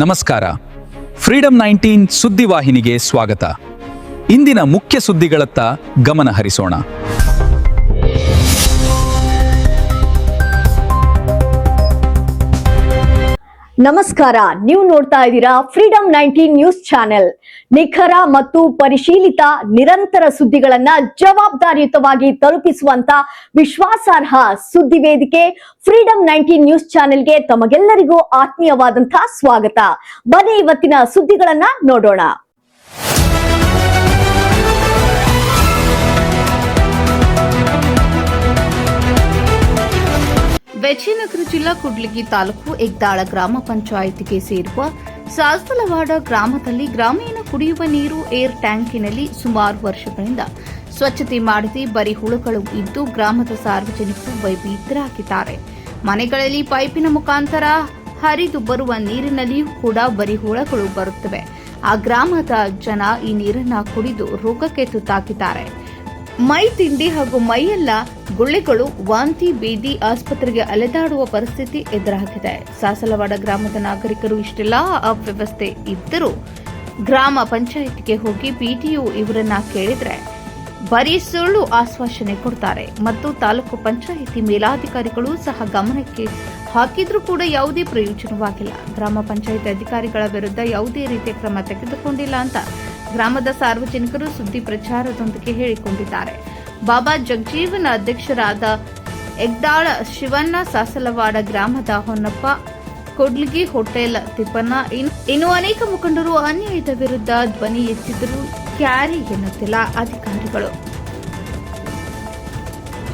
ನಮಸ್ಕಾರ. ಫ್ರೀಡಂ 19 ಸುದ್ದಿವಾಹಿನಿಗೆ ಸ್ವಾಗತ. ಇಂದಿನ ಮುಖ್ಯ ಸುದ್ದಿಗಳತ್ತ ಗಮನ ಹರಿಸೋಣ. ನಮಸ್ಕಾರ, ನೀವು ನೋಡ್ತಾ ಇದ್ದೀರಾ ಫ್ರೀಡಂ 19 ನ್ಯೂಸ್ ಚಾನೆಲ್. ನಿಖರ ಮತ್ತು ಪರಿಶೀಲಿತ ನಿರಂತರ ಸುದ್ದಿಗಳನ್ನ ಜವಾಬ್ದಾರಿಯುತವಾಗಿ ತಲುಪಿಸುವಂತ ವಿಶ್ವಾಸಾರ್ಹ ಸುದ್ದಿ ವೇದಿಕೆ ಫ್ರೀಡಂ 19 ನ್ಯೂಸ್ ಚಾನೆಲ್ಗೆ ತಮಗೆಲ್ಲರಿಗೂ ಆತ್ಮೀಯವಾದಂತಹ ಸ್ವಾಗತ. ಬನ್ನಿ ಇವತ್ತಿನ ಸುದ್ದಿಗಳನ್ನ ನೋಡೋಣ. ವಿಜಯನಗರ ಜಿಲ್ಲಾ ಕೂಡ್ಲಿಗಿ ತಾಲೂಕು ಹೆಗ್ದಾಳ ಗ್ರಾಮ ಪಂಚಾಯಿತಿಗೆ ಸೇರುವ ಸಾಸಲವಾಡ ಗ್ರಾಮದಲ್ಲಿ ಗ್ರಾಮೀಣ ಕುಡಿಯುವ ನೀರು ಏರ್ ಟ್ಯಾಂಕಿನಲ್ಲಿ ಸುಮಾರು ವರ್ಷಗಳಿಂದ ಸ್ವಚ್ಛತೆ ಮಾಡದೆ ಬರೀ ಹುಳುಗಳು ಇದ್ದು ಗ್ರಾಮದ ಸಾರ್ವಜನಿಕರು ಭಯಭೀತರಾಗಿದ್ದಾರೆ. ಮನೆಗಳಲ್ಲಿ ಪೈಪಿನ ಮುಖಾಂತರ ಹರಿದು ಬರುವ ನೀರಿನಲ್ಲಿಯೂ ಕೂಡ ಬರೀ ಹುಳುಗಳು ಬರುತ್ತವೆ. ಆ ಗ್ರಾಮದ ಜನ ಈ ನೀರನ್ನ ಕುಡಿದು ರೋಗಕ್ಕೆ ತುತ್ತಾಗಿದ್ದಾರೆ. ಮೈ ತಿಂಡಿ ಹಾಗೂ ಮೈಯೆಲ್ಲ ಗುಳ್ಳೆಗಳು, ವಾಂತಿ, ಬೇದಿ ಆಸ್ಪತ್ರೆಗೆ ಅಲೆದಾಡುವ ಪರಿಸ್ಥಿತಿ ಎದುರಾಗಿದೆ. ಸಾಸಲವಾಡ ಗ್ರಾಮದ ನಾಗರಿಕರು ಇಷ್ಟೆಲ್ಲ ಅವ್ಯವಸ್ಥೆ ಇದ್ದರೂ ಗ್ರಾಮ ಪಂಚಾಯಿತಿಗೆ ಹೋಗಿ ಪಿಡಿಒ ಇವರನ್ನ ಕೇಳಿದ್ರೆ ಬರೀ ಸುಳ್ಳು ಆಶ್ವಾಸನೆ ಕೊಡ್ತಾರೆ ಮತ್ತು ತಾಲೂಕು ಪಂಚಾಯಿತಿ ಮೇಲಾಧಿಕಾರಿಗಳು ಸಹ ಗಮನಕ್ಕೆ ಹಾಕಿದ್ರೂ ಕೂಡ ಯಾವುದೇ ಪ್ರಯೋಜನವಾಗಿಲ್ಲ. ಗ್ರಾಮ ಪಂಚಾಯಿತಿ ಅಧಿಕಾರಿಗಳ ವಿರುದ್ಧ ಯಾವುದೇ ರೀತಿಯ ಕ್ರಮ ತೆಗೆದುಕೊಂಡಿಲ್ಲ ಅಂತ ಗ್ರಾಮದ ಸಾರ್ವಜನಿಕರು ಸುದ್ದಿ ಪ್ರಚಾರದೊಂದಿಗೆ ಹೇಳಿಕೊಂಡಿದ್ದಾರೆ. ಬಾಬಾ ಜಗಜೀವನ ಅಧ್ಯಕ್ಷರಾದ ಹೆಗ್ದಾಳ ಶಿವಣ್ಣ, ಸಾಸಲವಾಡ ಗ್ರಾಮದ ಹೊನ್ನಪ್ಪ, ಕೊಡ್ಲಿಗಿ ಹೋಟೆಲ್ ತಿಪ್ಪಣ್ಣ ಇನ್ನು ಅನೇಕ ಮುಖಂಡರು ಅನ್ಯಾಯದ ವಿರುದ್ಧ ಧ್ವನಿ ಎತ್ತಿದರೂ ಕ್ಯಾರಿ ಎನ್ನುತ್ತಿಲ್ಲ ಅಧಿಕಾರಿಗಳು.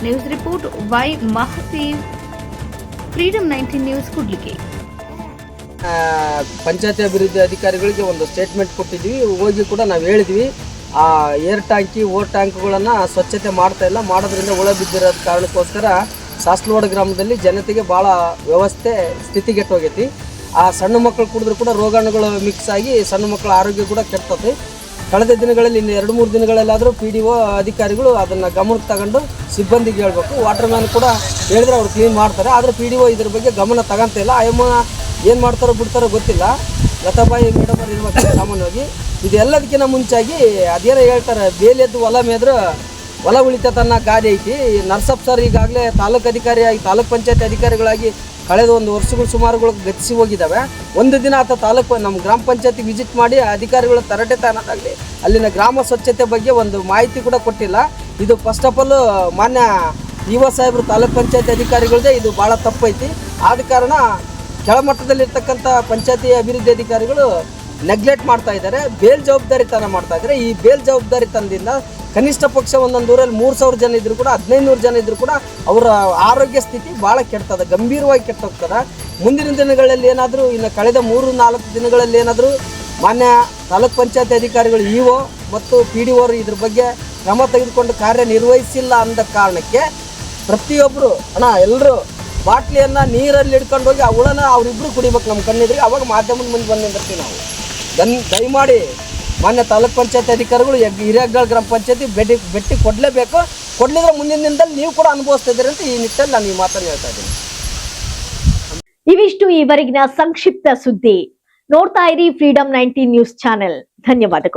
News report Y Mahadev, freedom 19 news Kudligi. ಪಂಚಾಯತಿ ಅಭಿವೃದ್ಧಿ ಅಧಿಕಾರಿಗಳಿಗೆ ಒಂದು ಸ್ಟೇಟ್ಮೆಂಟ್ ಕೊಟ್ಟಿದ್ವಿ. ಹೋಗಿ ಕೂಡ ನಾವು ಹೇಳಿದ್ವಿ, ಆ ಏರ್ ಟ್ಯಾಂಕಿ ಓರ್ ಟ್ಯಾಂಕ್ಗಳನ್ನು ಸ್ವಚ್ಛತೆ ಮಾಡ್ತಾ ಇಲ್ಲ, ಮಾಡೋದ್ರಿಂದ ಹುಳ ಬಿದ್ದಿರೋದ ಕಾರಣಕ್ಕೋಸ್ಕರ ಸಾಸಲವಾಡ ಗ್ರಾಮದಲ್ಲಿ ಜನತೆಗೆ ಭಾಳ ವ್ಯವಸ್ಥೆ ಸ್ಥಿತಿಗೆಟ್ಟೋಗೈತಿ. ಆ ಸಣ್ಣ ಮಕ್ಕಳು ಕುಡಿದ್ರೂ ಕೂಡ ರೋಗಾಣುಗಳು ಮಿಕ್ಸ್ ಆಗಿ ಸಣ್ಣ ಮಕ್ಕಳ ಆರೋಗ್ಯ ಕೂಡ ಕೆಡ್ತದೆ. ಕಳೆದ ದಿನಗಳಲ್ಲಿ ಇನ್ನು 2-3 ದಿನಗಳಲ್ಲಾದರೂ PDO ಅಧಿಕಾರಿಗಳು ಅದನ್ನು ಗಮನಕ್ಕೆ ತಗೊಂಡು ಸಿಬ್ಬಂದಿಗೆ ಹೇಳಬೇಕು. ವಾಟರ್ ಮ್ಯಾನ್ ಕೂಡ ಹೇಳಿದ್ರೆ ಅವ್ರು ಕ್ಲೀನ್ ಮಾಡ್ತಾರೆ, ಆದರೆ PDO ಇದ್ರ ಬಗ್ಗೆ ಗಮನ ತಗೊಂತ ಇಲ್ಲ. ಅಯ್ಯಮ್ಮ ಏನು ಮಾಡ್ತಾರೋ ಬಿಡ್ತಾರೋ ಗೊತ್ತಿಲ್ಲ. ಲತಾಬಾಯಿ ಮೇಡಮ್ ಅವ್ರು ಇರ್ಬೇಕು ಸಾಮಾನ್ಯವಾಗಿ. ಇದೆಲ್ಲದಕ್ಕಿಂತ ಮುಂಚಾಗಿ ಅದೇನೋ ಹೇಳ್ತಾರೆ, ಬೇಲೆದ್ದು ಹೊಲ ಮೇದ್ರೆ ಹೊಲ ಉಳಿತತನ್ನ ಗಾದೆ ಐತಿ. ನರ್ಸಪ್ ಸರ್ ಈಗಾಗಲೇ ತಾಲೂಕು ಅಧಿಕಾರಿಯಾಗಿ, ತಾಲೂಕ್ ಪಂಚಾಯತ್ ಅಧಿಕಾರಿಗಳಾಗಿ ಕಳೆದ 1 ವರ್ಷಗಳು ಸುಮಾರುಗಳು ಗತಿಸಿ ಹೋಗಿದ್ದಾವೆ. ಒಂದು ದಿನ ಆತ ನಮ್ಮ ಗ್ರಾಮ ಪಂಚಾಯತಿಗೆ ವಿಸಿಟ್ ಮಾಡಿ ಅಧಿಕಾರಿಗಳ ತರಟೆ ತಾನಾಗಲಿ ಅಲ್ಲಿನ ಗ್ರಾಮ ಸ್ವಚ್ಛತೆ ಬಗ್ಗೆ ಒಂದು ಮಾಹಿತಿ ಕೂಡ ಕೊಟ್ಟಿಲ್ಲ. ಇದು ಫಸ್ಟ್ ಆಫ್ ಆಲ್ ಮಾನ್ಯ EO ಸಾಹೇಬರು ತಾಲೂಕ್ ಪಂಚಾಯತ್ ಅಧಿಕಾರಿಗಳದೇ ಇದು ಭಾಳ ತಪ್ಪೈತಿ. ಆದ ಕಾರಣ ಕೆಳಮಟ್ಟದಲ್ಲಿರ್ತಕ್ಕಂಥ ಪಂಚಾಯತಿ ಅಭಿವೃದ್ಧಿ ಅಧಿಕಾರಿಗಳು ನೆಗ್ಲೆಕ್ಟ್ ಮಾಡ್ತಾ ಇದ್ದಾರೆ, ಬೇಜವಾಬ್ದಾರಿತನ ಮಾಡ್ತಾ ಇದ್ದಾರೆ. ಈ ಬೇಜವಾಬ್ದಾರಿತನದಿಂದ ಕನಿಷ್ಠ ಪಕ್ಷ ಒಂದೊಂದು ಊರಲ್ಲಿ 3,000 ಜನ ಇದ್ದರೂ ಕೂಡ 1,500 ಜನ ಇದ್ದರೂ ಕೂಡ ಅವರ ಆರೋಗ್ಯ ಸ್ಥಿತಿ ಭಾಳ ಕೆಡ್ತದೆ, ಗಂಭೀರವಾಗಿ ಕೆಟ್ಟೋಗ್ತದೆ. ಮುಂದಿನ ದಿನಗಳಲ್ಲಿ ಏನಾದರೂ, ಇನ್ನು ಕಳೆದ 3-4 ದಿನಗಳಲ್ಲಿ ಏನಾದರೂ ಮಾನ್ಯ ತಾಲೂಕ್ ಪಂಚಾಯತಿ ಅಧಿಕಾರಿಗಳು EO ಮತ್ತು PDO ಇದ್ರ ಬಗ್ಗೆ ಕ್ರಮ ತೆಗೆದುಕೊಂಡು ಕಾರ್ಯನಿರ್ವಹಿಸಿಲ್ಲ ಅಂದ ಕಾರಣಕ್ಕೆ ಪ್ರತಿಯೊಬ್ಬರು ಎಲ್ಲರೂ ಬಾಟ್ಲಿಯನ್ನು ನೀರಲ್ಲಿ ಹಿಡ್ಕೊಂಡು ಹೋಗಿ ಆ ಹುಳನ ಅವರಿಬ್ಬರು ಕುಡಿಬೇಕು ನಮ್ಮ ಕಣ್ಣಿದ್ರಿಗೆ. ಅವಾಗ ಮಾಧ್ಯಮದ ಮುಂದೆ ಬಂದು ನಿಂದಿರ್ತೀವಿ ನಾವು. ದಯಮಾಡಿ ಮಾನ್ಯ ತಾಲೂಕ್ ಪಂಚಾಯತ್ ಅಧಿಕಾರಿಗಳು ಹಿರೇಗಲ್ ಗ್ರಾಮ ಪಂಚಾಯತಿ ಭೇಟಿ ಕೊಡಲೇಬೇಕು. ಕೊಡಲಿದ್ರೆ ಮುಂದಿನ ದಿನದಲ್ಲಿ ನೀವು ಕೂಡ ಅನುಭವಿಸ್ತಾ ಇದ್ದೀರಿ ಅಂತ ಈ ನಿಟ್ಟಿನಲ್ಲಿ ನಾನು ಈ ಮಾತನ್ನು ಹೇಳ್ತಾ ಇದ್ದೀನಿ. ಇವಿಷ್ಟು ಈವರೆಗಿನ ಸಂಕ್ಷಿಪ್ತ ಸುದ್ದಿ. ನೋಡ್ತಾ ಇರಿ ಫ್ರೀಡಂ 19 ನ್ಯೂಸ್ ಚಾನೆಲ್. ಧನ್ಯವಾದಗಳು.